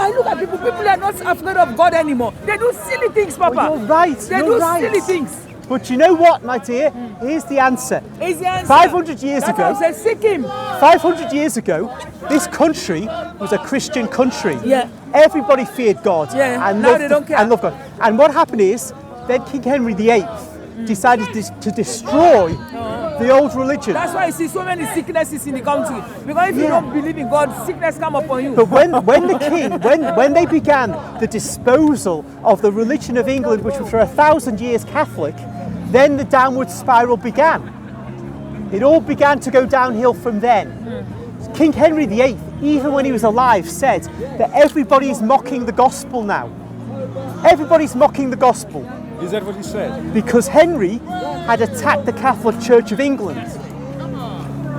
I look at people are not afraid of God anymore. They do silly things, Papa. Well, you're right. They you're do right. silly things. But you know what, my dear? Here's the answer. Is the answer. 500 years That's ago, why I said, seek him. 500 years ago, this country was a Christian country. Yeah. Everybody feared God and now they don't care. loved God. And what happened is, then King Henry VIII decided to destroy the old religion. That's why you see so many sicknesses in the country. Because if you don't believe in God, sickness come upon you. But when the king, when they began the disposal of the religion of England, which was for 1,000 years Catholic, then the downward spiral began. It all began to go downhill from then. King Henry VIII, even when he was alive, said that everybody's mocking the gospel now. Everybody's mocking the gospel. Is that what he said? Because Henry had attacked the Catholic Church of England.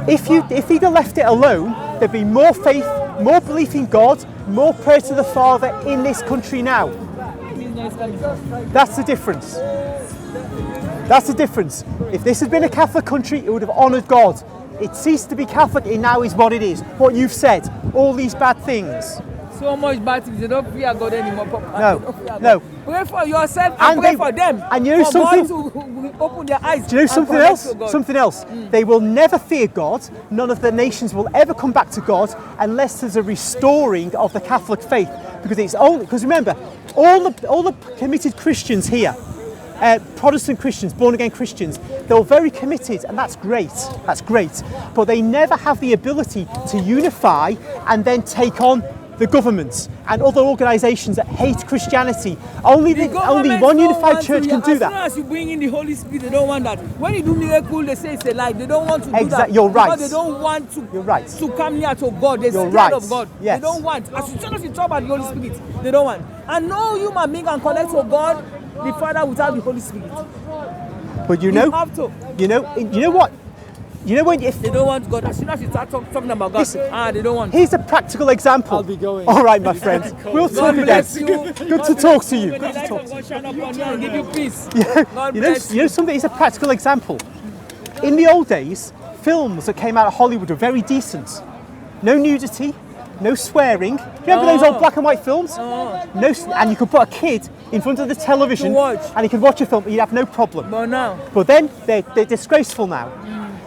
If he'd have left it alone, there'd be more faith, more belief in God, more prayer to the Father in this country now. That's the difference. That's the difference. If this had been a Catholic country, it would have honoured God. It ceased to be Catholic, and now is what it is. What you've said, all these bad things. So much bad things. They don't fear God anymore, Papa. No. Pray for yourself and pray for them. And you know for something? God to open their eyes. Do you know something else? Something else. They will never fear God. None of the nations will ever come back to God unless there's a restoring of the Catholic faith. Because remember, all the committed Christians here, Protestant Christians, born again Christians, they're very committed, and that's great. That's great. But they never have the ability to unify and then take on the governments and other organisations that hate Christianity. Only one unified church can do that. As soon as you bring in the Holy Spirit, they don't want that. When you do miracle, they say it's a lie. They don't want to do that. You're right. Because they don't want to, You're right. to come near to God. They're scared of God. Yes. They don't want. As soon as you talk about the Holy Spirit, they don't want. And no human being can connect to God, the Father, without the Holy Spirit. But you have to. You know what? You know when if they don't want God, as soon as you start talking about God, they don't want. Here's a practical example. I'll be going. All right, my friend. We'll talk again. Good to talk to you. Good to talk to you. God shine upon you and give you peace. God you know something. It's a practical example. In the old days, films that came out of Hollywood were very decent. No nudity, no swearing. Remember those old black and white films? And you could put a kid in front of the television and he could watch a film and you'd have no problem. But then they're disgraceful now.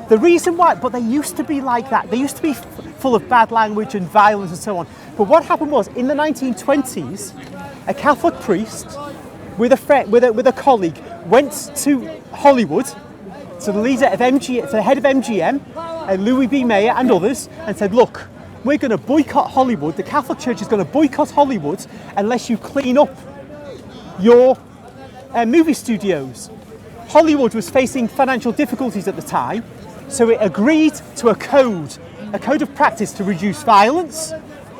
The reason why, but they used to be like that. They used to be full of bad language and violence and so on. But what happened was, in the 1920s, a Catholic priest with a friend, with a colleague, went to Hollywood, to the leader of to the head of MGM, Louis B. Mayer and others, and said, "Look, we're going to boycott Hollywood. The Catholic Church is going to boycott Hollywood unless you clean up your movie studios." Hollywood was facing financial difficulties at the time. So it agreed to a code of practice to reduce violence,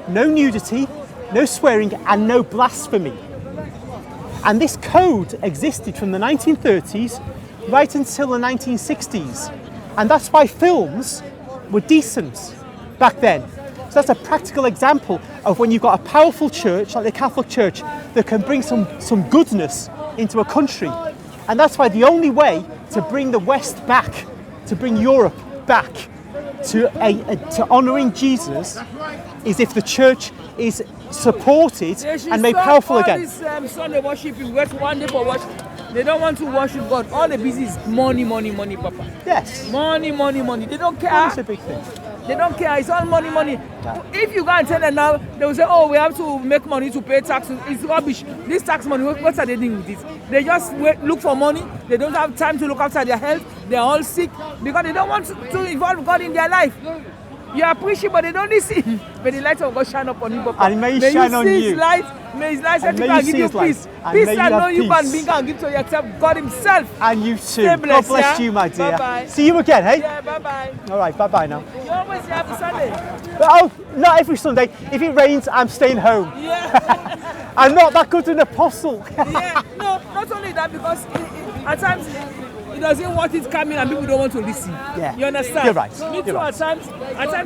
no nudity, no swearing, and no blasphemy. And this code existed from the 1930s right until the 1960s. And that's why films were decent back then. So that's a practical example of when you've got a powerful church, like the Catholic Church, that can bring some goodness into a country. And that's why the only way to bring the West back, to bring Europe back to honouring Jesus, is if the church is supported and made powerful again. Sunday worship, you wait one day for worship. They don't want to worship God. All the business is money, Papa. Yes. Money. They don't care. That's a big thing. They don't care. It's all money. If you go and tell them now, they will say, "Oh, we have to make money to pay taxes." It's rubbish. This tax money, what are they doing with it? They just look for money. They don't have time to look after their health. They're all sick because they don't want to involve God in their life. You are preaching, but they don't listen. May the light of God shine upon you, Papa. And may He shine on you. May His light set you and give you peace. Peace that no human being can give to yourself, God Himself. And you too. God bless you, my dear. Bye-bye. See you again, hey? Yeah, bye-bye. All right, bye-bye now. You always have a Sunday. Oh, not every Sunday. If it rains, I'm staying home. Yeah. I'm not that good an apostle. Yeah. No, not only that, because at times it doesn't want it coming and people don't want to listen. Yeah. You understand? You're right. Me too. At times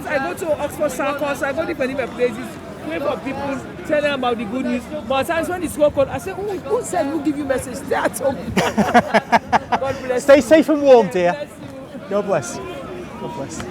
I go to Oxford Circus, I go to different places, pray for people, tell them about the good news. But at times when it's so cold, I say, who said who give you message? Stay at home. God bless Stay you. safe and warm, dear. God bless you. God bless. God bless.